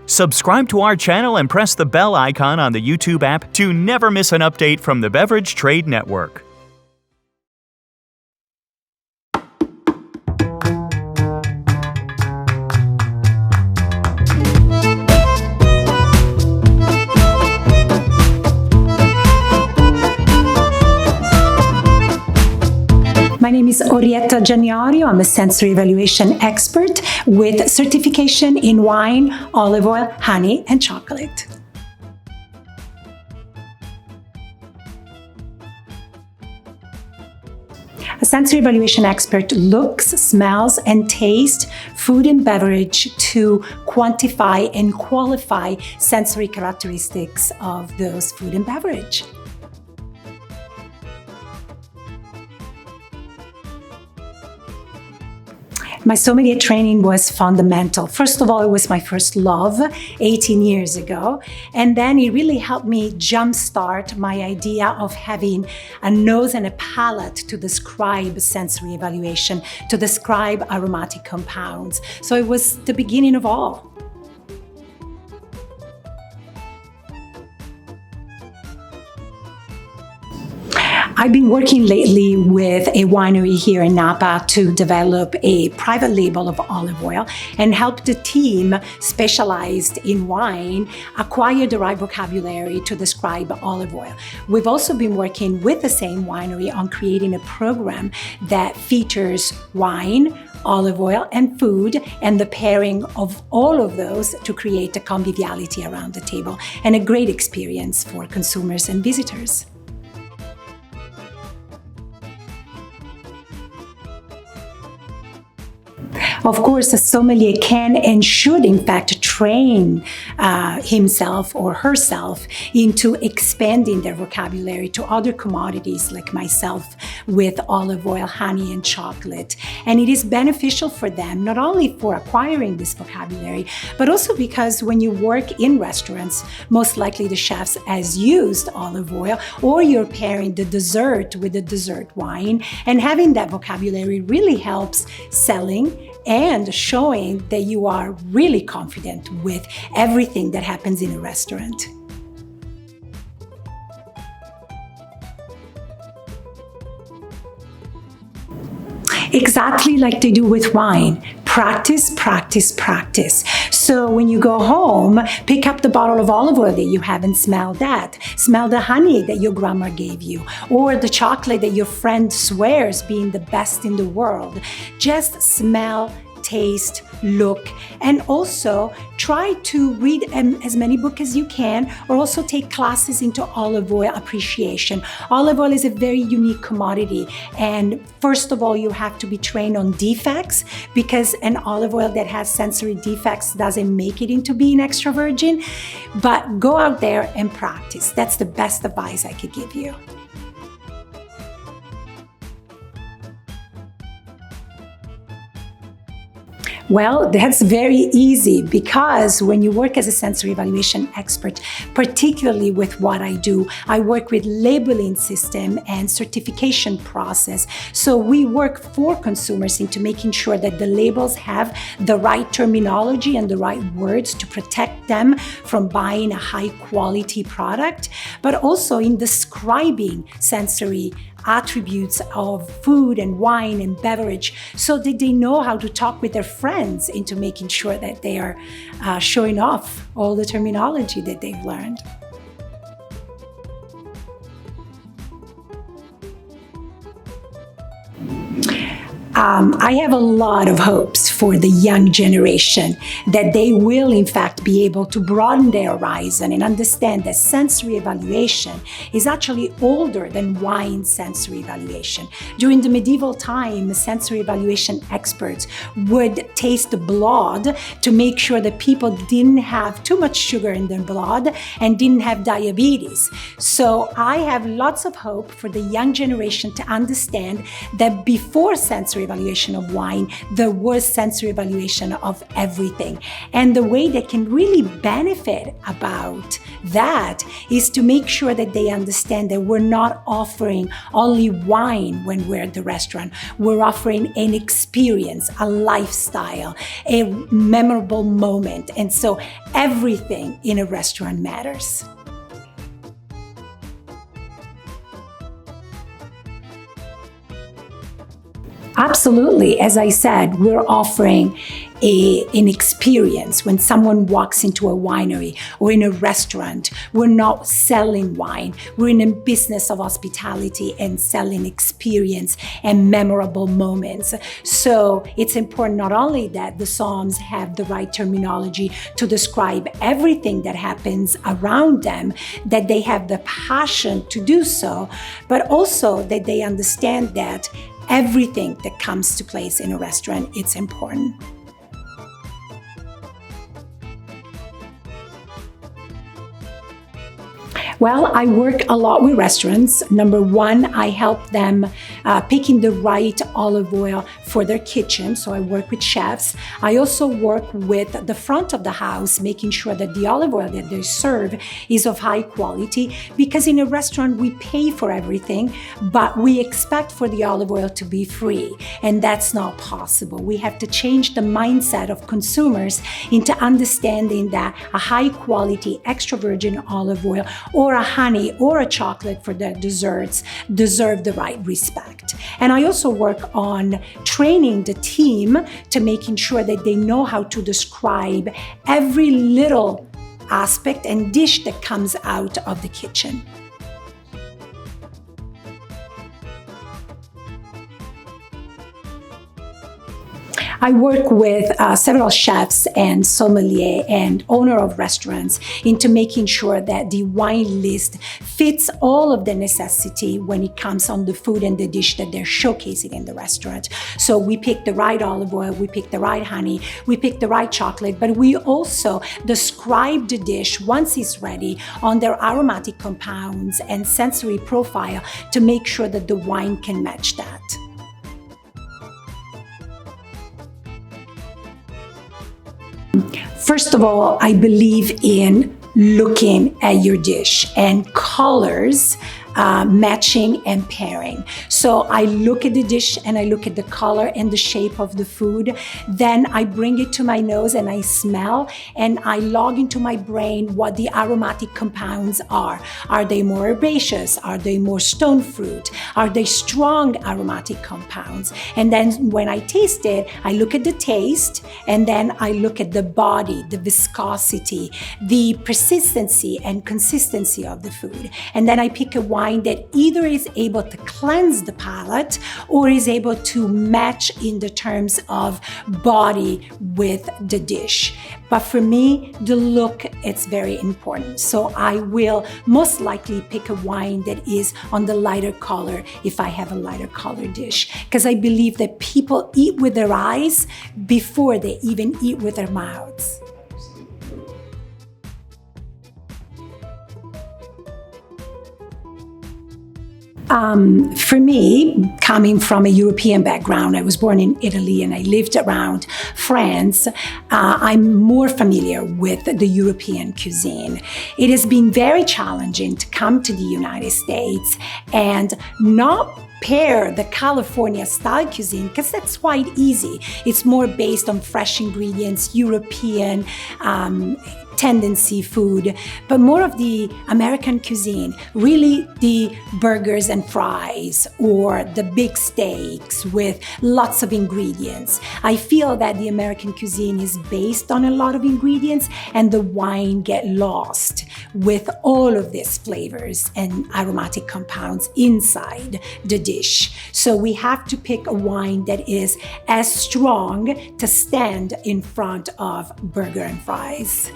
Subscribe to our channel and press the bell icon on the YouTube app to never miss an update from the Beverage Trade Network. My name is Orietta Gianjorio. I'm a sensory evaluation expert with certification in wine, olive oil, honey, and chocolate. A sensory evaluation expert looks, smells, and tastes food and beverage to quantify and qualify sensory characteristics of those food and beverage. My sommelier training was fundamental. First of all, it was my first love 18 years ago. And then it really helped me jumpstart my idea of having a nose and a palate to describe sensory evaluation, to describe aromatic compounds. So it was the beginning of all. I've been working lately with a winery here in Napa to develop a private label of olive oil and help the team specialized in wine acquire the right vocabulary to describe olive oil. We've also been working with the same winery on creating a program that features wine, olive oil, and food, and the pairing of all of those to create a conviviality around the table and a great experience for consumers and visitors. Of course, a sommelier can and should, in fact, train himself or herself into expanding their vocabulary to other commodities like myself with olive oil, honey, and chocolate. And it is beneficial for them, not only for acquiring this vocabulary, but also because when you work in restaurants, most likely the chefs has used olive oil, or you're pairing the dessert with the dessert wine, and having that vocabulary really helps selling and showing that you are really confident with everything that happens in a restaurant. Exactly like they do with wine. Practice, practice, practice. So when you go home, pick up the bottle of olive oil that you haven't smelled that. Smell the honey that your grandma gave you, or the chocolate that your friend swears being the best in the world. Just smell, taste, look, and also try to read as many books as you can, or also take classes into olive oil appreciation. Olive oil is a very unique commodity, and first of all, you have to be trained on defects, because an olive oil that has sensory defects doesn't make it into being extra virgin. But go out there and practice. That's the best advice I could give you. Well, that's very easy, because when you work as a sensory evaluation expert, particularly with what I do, I work with labeling system and certification process. So we work for consumers into making sure that the labels have the right terminology and the right words to protect them from buying a high quality product, but also in describing sensory attributes of food and wine and beverage, so that they know how to talk with their friends into making sure that they are showing off all the terminology that they've learned. I have a lot of hopes for the young generation that they will, in fact, be able to broaden their horizon and understand that sensory evaluation is actually older than wine sensory evaluation. During the medieval time, sensory evaluation experts would taste the blood to make sure that people didn't have too much sugar in their blood and didn't have diabetes. So I have lots of hope for the young generation to understand that before sensory evaluation of wine, the worst sensory evaluation of everything. And the way they can really benefit about that is to make sure that they understand that we're not offering only wine when we're at the restaurant. We're offering an experience, a lifestyle, a memorable moment. And so everything in a restaurant matters. Absolutely. As I said, we're offering an experience. When someone walks into a winery or in a restaurant, we're not selling wine. We're in a business of hospitality and selling experience and memorable moments. So it's important not only that the somms have the right terminology to describe everything that happens around them, that they have the passion to do so, but also that they understand that everything that comes to place in a restaurant, it's important. Well, I work a lot with restaurants. Number one, I help them picking the right olive oil for their kitchen. So I work with chefs. I also work with the front of the house, making sure that the olive oil that they serve is of high quality, because in a restaurant, we pay for everything, but we expect for the olive oil to be free. And that's not possible. We have to change the mindset of consumers into understanding that a high quality extra virgin olive oil or a honey or a chocolate for their desserts deserve the right respect. And I also work on training the team to making sure that they know how to describe every little aspect and dish that comes out of the kitchen. I work with several chefs and sommelier and owner of restaurants into making sure that the wine list fits all of the necessity when it comes on the food and the dish that they're showcasing in the restaurant. So we pick the right olive oil, we pick the right honey, we pick the right chocolate, but we also describe the dish once it's ready on their aromatic compounds and sensory profile to make sure that the wine can match that. First of all, I believe in looking at your dish and colors matching and pairing. So I look at the dish and I look at the color and the shape of the food. Then I bring it to my nose and I smell and I log into my brain what the aromatic compounds are. Are they more herbaceous? Are they more stone fruit? Are they strong aromatic compounds? And then when I taste it, I look at the taste and then I look at the body, the viscosity, the persistency and consistency of the food. And then I pick a wine that either is able to cleanse the palate or is able to match in the terms of body with the dish. But for me, the look, it's very important. So I will most likely pick a wine that is on the lighter color if I have a lighter color dish, because I believe that people eat with their eyes before they even eat with their mouths. For me, coming from a European background, I was born in Italy and I lived around France, I'm more familiar with the European cuisine. It has been very challenging to come to the United States and not pair the California style cuisine, because that's quite easy. It's more based on fresh ingredients, European tendency food, but more of the American cuisine, really the burgers and fries or the big steaks with lots of ingredients. I feel that the American cuisine is based on a lot of ingredients and the wine get lost with all of these flavors and aromatic compounds inside the dish. So we have to pick a wine that is as strong to stand in front of burger and fries.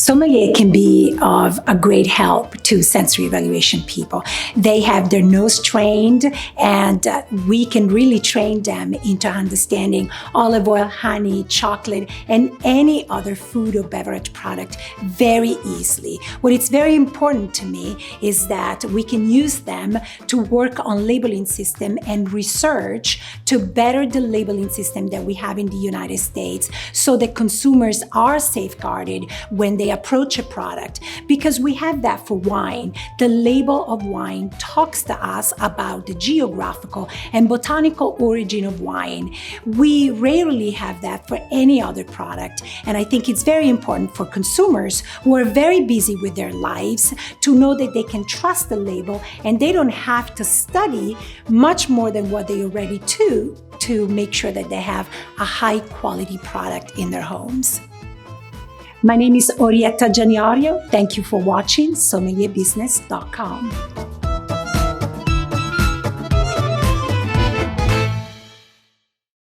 Sommelier can be of a great help to sensory evaluation people. They have their nose trained, and we can really train them into understanding olive oil, honey, chocolate, and any other food or beverage product very easily. What is very important to me is that we can use them to work on labeling system and research to better the labeling system that we have in the United States so that consumers are safeguarded when they approach a product, because we have that for wine. The label of wine talks to us about the geographical and botanical origin of wine. We rarely have that for any other product, and I think it's very important for consumers who are very busy with their lives to know that they can trust the label and they don't have to study much more than what they already do to make sure that they have a high quality product in their homes. My name is Orietta Gianjorio. Thank you for watching sommelierbusiness.com.